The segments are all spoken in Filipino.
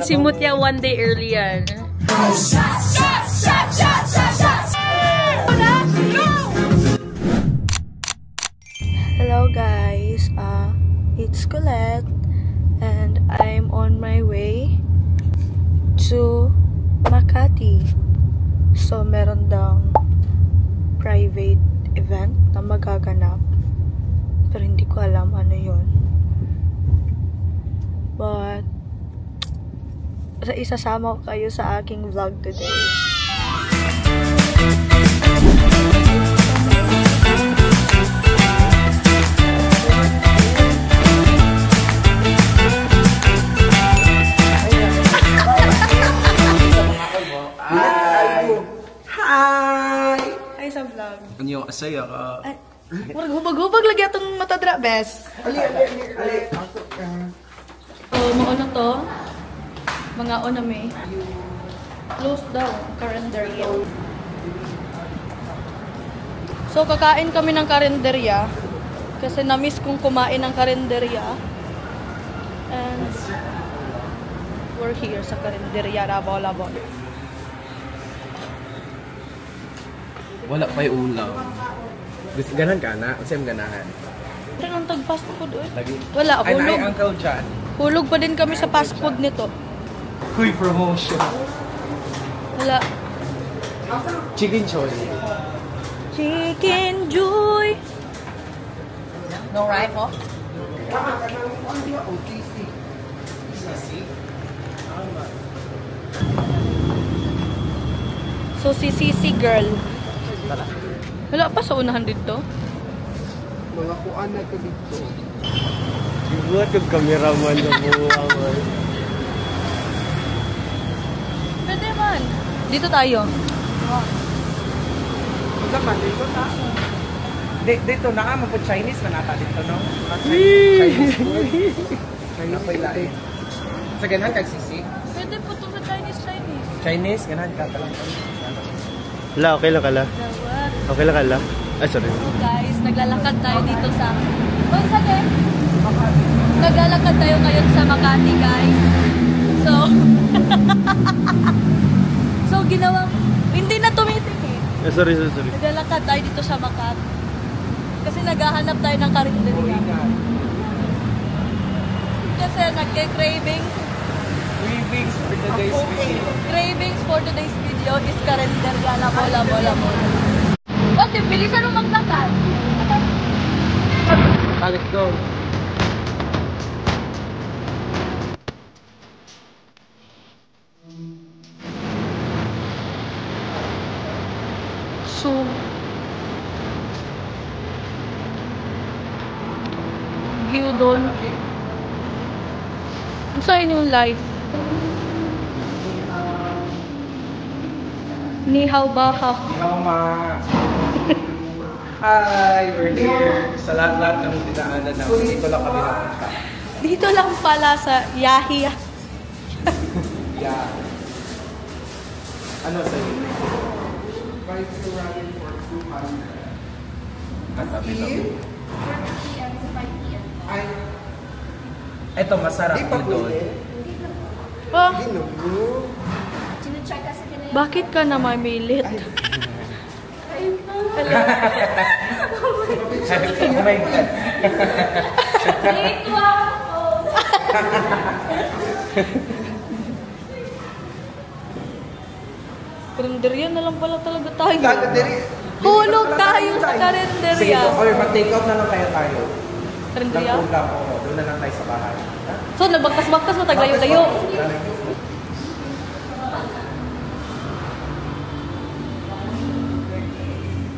si Mutya one day early yan. Hello guys, it's Colette and I'm on my way to Makati. So meron daw private event na magaganap pero hindi ko alam ano yun. But isasama ko kayo sa aking vlog today. Hi sa vlog. Kanyo asaya ka. Murag hubag-hubag lagi atong matadra, bes. Ali. So, mauna to. Mga ona may. Close daw. Karinderya. So, kakain kami ng karinderya. Kasi na-miss kong kumain ng karinderya. And we're here sa karinderya. Labaw-labaw. Wala pa'y ulam. Gusto ganahan ka na? Kasi yung ganahan. Pero ang tag-fast food, oy. Lagi. Wala, hulog. Ay, Uncle John. Hulog pa din kami sa fast food nito. Kuy promotion. Wala. Chicken choy. Chicken Joy. No rifle? So, si Sisi girl. Wala pa sa unahan dito. Mga kuan na ito dito. Ibuhat yung cameraman na buwan. Pwede man. Dito tayo. Wala man, dito na. Dito na ka, magpo Chinese man ata dito, no? Chinese food. Chinese food. Sa ganahan kag sisi? Pwede po ito sa Chinese. Chinese, ganahan ka talang. Wala, okay lang kala. Okay lang kala. Ay, sorry. So guys, naglalakad tayo dito sa... Oh, sige! Naglalakad tayo ngayon sa Makati, guys. So... so, ginawang... Hindi na tumitingin. Sorry. Naglalakad tayo dito sa Makati. Kasi naghahanap tayo ng karinderya. Kasi nagke-cravings. Cravings for today's video. Cravings for today's video is karinderya. Labo. Ote, bilisan mo maglakad. Let's go. So, gyudon. Ano sa inyong life? Ni hao ba ha? Hello, ma. Hi, we're here. Sa lahat-lahat ng dinaanan namin, dito lang kami napunta. Dito lang pala sa Yahi. Yeah. Ano sa iyo? Price to rally for 200. Ang tabi lang. 4 p.m. to 5 p.m. Ay, Ito, masarap di pa ito. pwede. Oh, Ginugo. Sinecheck kasi kanila. bakit ka na mamilit? Oh my God. Dito ako! Karinderya na lang pala talaga tayo. Dali. Hulog tayo sa Sige, karinderya. okay, mag-take out na lang kayo tayo. Karinderya? Lang ulam, oo. Doon na lang tayo sa bahay. So, nagbagkas-bagkas mo, taglayo-layo.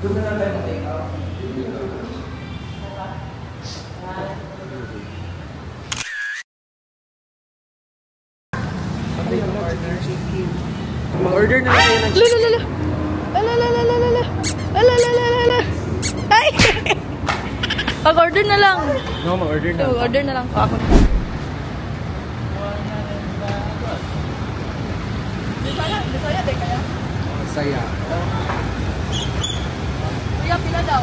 Doon na lang tayo mag-take out. Mag-order na kayo ng Lala. Ay! Pag-order na lang. No, mag-order na. Order na lang po ako. Bisaya, di kaya? Saya. Kuya, pila daw?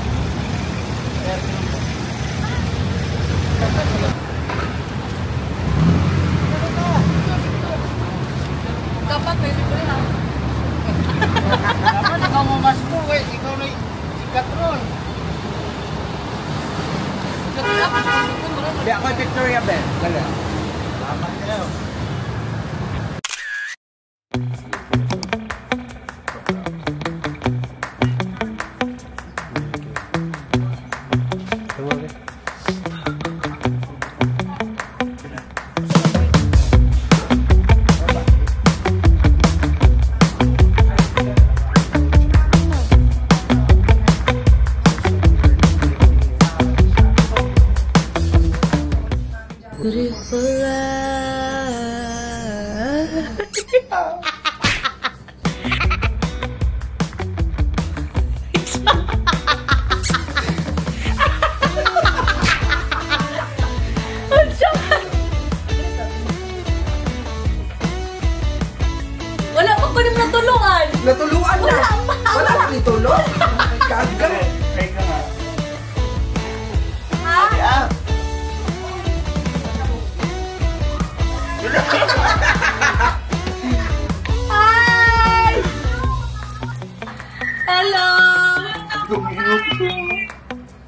Victoria Ben. Dali. Beautiful Wala pa ko rin natulungan. Natuluan na! Wala na nitulong! Kaga! Ha? Hi! Hello!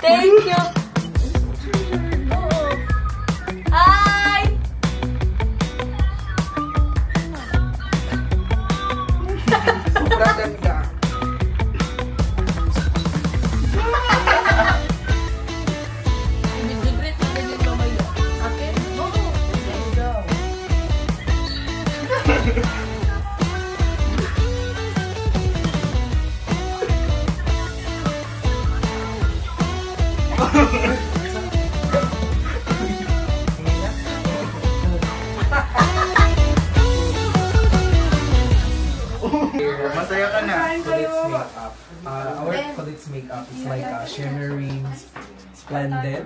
Thank you! Hi! Sobrang ganda. Masaya ka na. Colleagues makeup. Our colleagues makeup is like shimmering, splendid.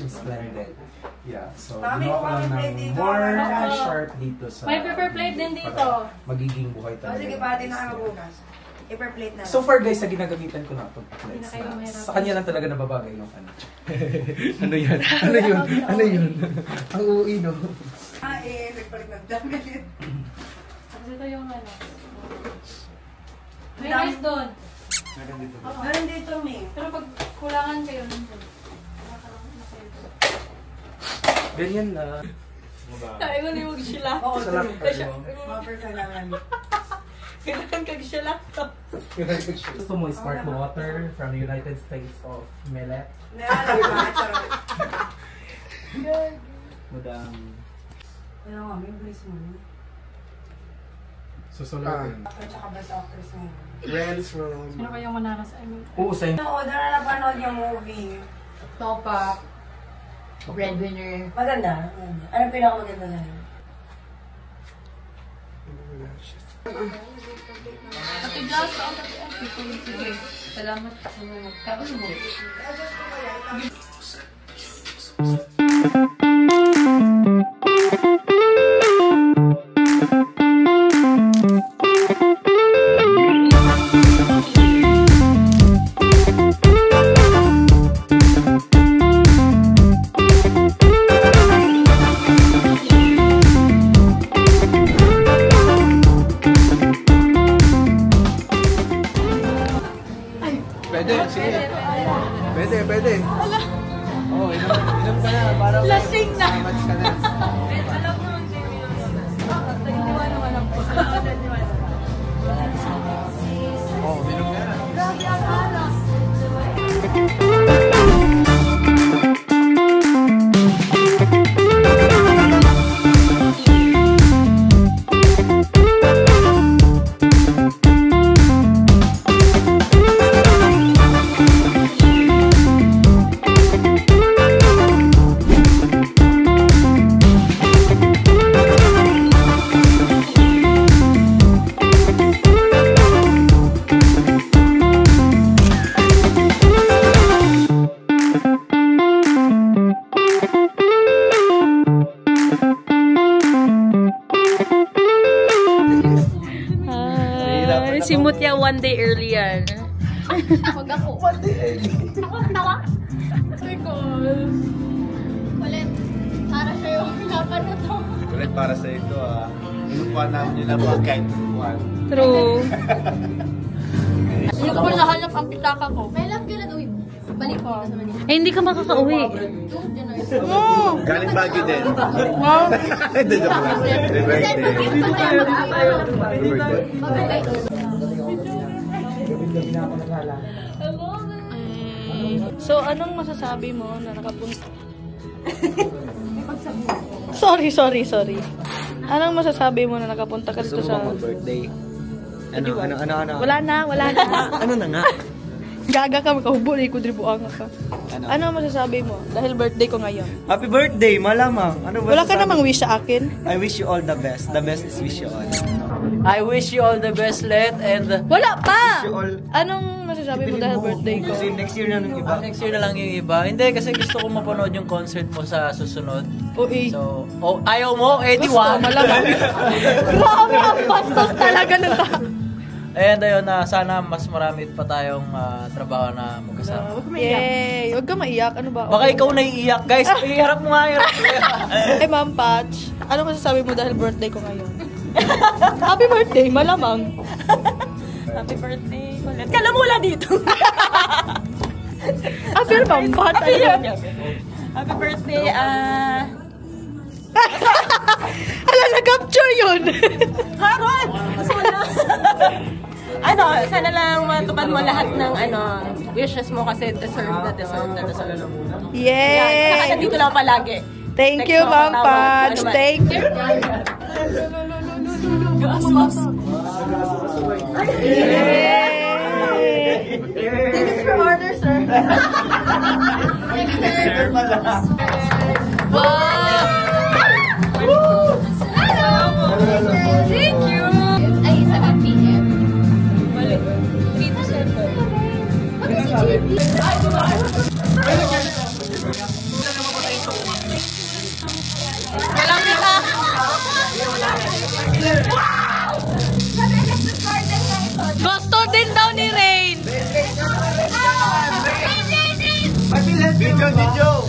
Splendid. Yeah, so ginawa ko lang ng more sharp dito sa... May paper plate din dito. Magiging buhay talaga. Sige, pati na kayo magbukas. I-plate na. So far guys, sa ginagamitan ko na itong plates na, sa kanya lang talaga nababagay yung ano. Ano yan? Ano yun? Ano yun? Ang uwi, no? Nagpalit ng damit. Ito yung ano. May rice doon. Meron dito, May. Pero pag kulangan kayo nandun. Ganyan na. Kaya ko niwag sila. Oo, Sa laptop Mapper ka naman. Kailangan kag sila to. Gusto mo spark water from the United States of Millet? Madam. Ano nga, may bliss mo. Susulotin. At saka best actress mo. Rents from... Sino kayong manaras? I mean, Oo, sa inyo. Oo, doon na napanood yung movie. Topak. Breadwinner. Maganda. Ano pinakamaganda na yun? Ate Glass, ako sige. Salamat sa mga kaon mo. Pwede, sige. Pwede, pwede. Oo, inom ka na. Para Lasing na. match ka na. Oo, inom ka na. Si Mutya one day earlier. Pag ako. Tawa. Ulit. Para sa'yo. Laban na to. Ulit para sa ito ah. Inupuan namin nila po kahit inupuan. True. Hindi ko nahanap ang pitaka ko. May love ka na doon. Balik ko sa Manila. Eh, hindi ka makakauwi. 2 January. No! Galing Baguio din. No! Hindi, joke lang. Happy birthday. So, anong masasabi mo na nakapunta? Sorry. Anong masasabi mo na nakapunta ka dito sa... birthday. Ano? Wala na. Ano na nga? Gaga ka, makahubo, ikudribuang ka. Ano masasabi mo? Dahil birthday ko ngayon. Happy birthday, malamang. Ano ba Wala ka namang wish sa akin? I wish you all the best. The best is wish you all. I wish you all the best, Let, and Wala pa! Wish you all. Anong masasabi mo dahil birthday ko? Kasi next year na nung iba. next year na lang yung iba. Hindi, kasi gusto ko mapanood yung concert mo sa susunod. So, ayaw mo? Gusto, 81. malamang. Grabe, ang bastos talaga ng tao. And ayun, sana mas marami pa tayong trabaho na magkasama. Yay! Huwag ka maiyak. Ano ba? Baka ikaw naiiyak. Guys, iharap mo nga. Eh, Ma'am Patch, ano masasabi mo dahil birthday ko ngayon? Happy birthday, malamang. Happy birthday. Kala mo wala dito. Pero Ma'am Patch, ayun. Happy birthday, Hala, nag-capture yun. Haron! Sana lang matupad mo lahat ng wishes mo kasi deserve na. Yay! Saka nandito lang palagi. Thank you, Ma'am Patch. Thank you. Yay! This is your order, sir. Wow! Thank you! Ay, sa PM. 3 to 7. What is JP? Walang kita! Gusto din daw ni Rain! Video!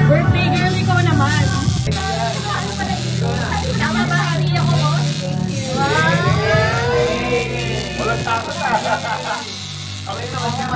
Birthday girl, ikaw naman. Tama ba? Hindi ako mo? Walang takot Okay naman siya,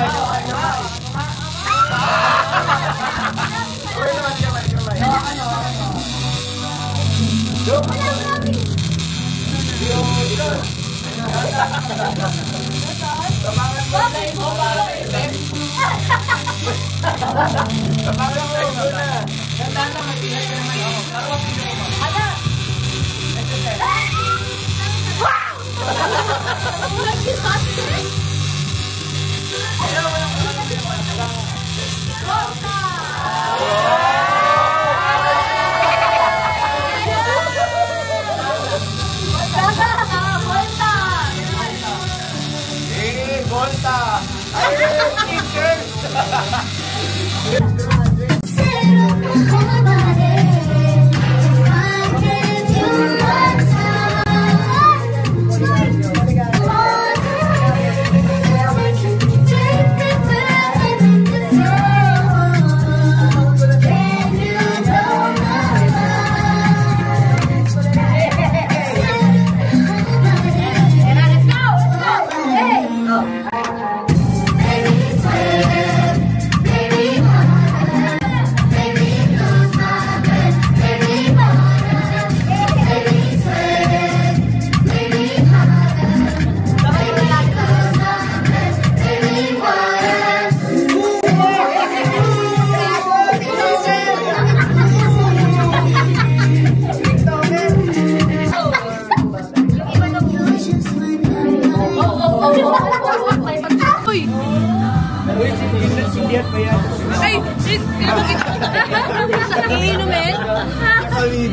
Iinumin?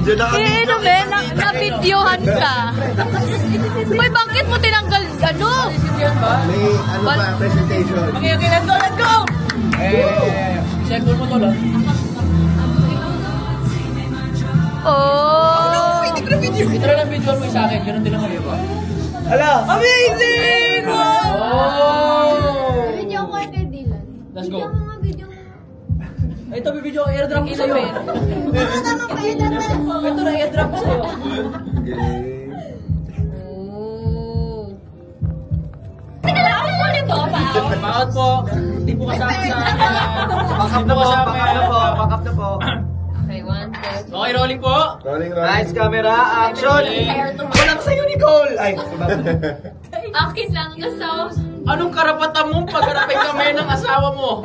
Iinumin? Na-videohan ka. Uy, bakit mo tinanggal, ano? May ano ba, presentation. Okay, let's go! Second mo to lang. Oh! Ito lang video mo sa akin, ganun din naman yun ba? Ala! Amazing! Oh! Video ko kay Dylan. Let's go. Video ko nga, video ko. Ito, video ko, airdrop ko sa'yo. Tama pa yun naman. Ito na, airdrop ko sa'yo. Teka lang, ako muna ito, pa. Bakit po? Hindi po kasama sa... Backup na po, backup na po. Okay, 1, 2. Okay, rolling po. Rolling. Lights, camera, action! Walang sa'yo, Nicole! Ay, Akin lang, gusto. Anong karapatan mo pagharapin kami ng asawa mo?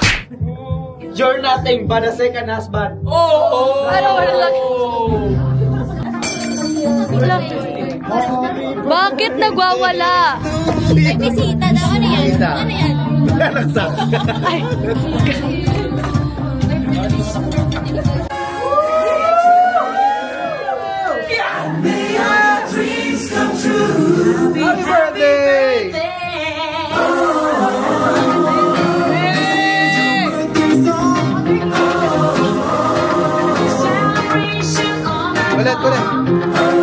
you're nothing but a second husband. Oh! Ano, wala lang. Wala. Bakit nagwawala? May bisita daw. Ano yan? Ano yan? Ay. Happy birthday! Ulit.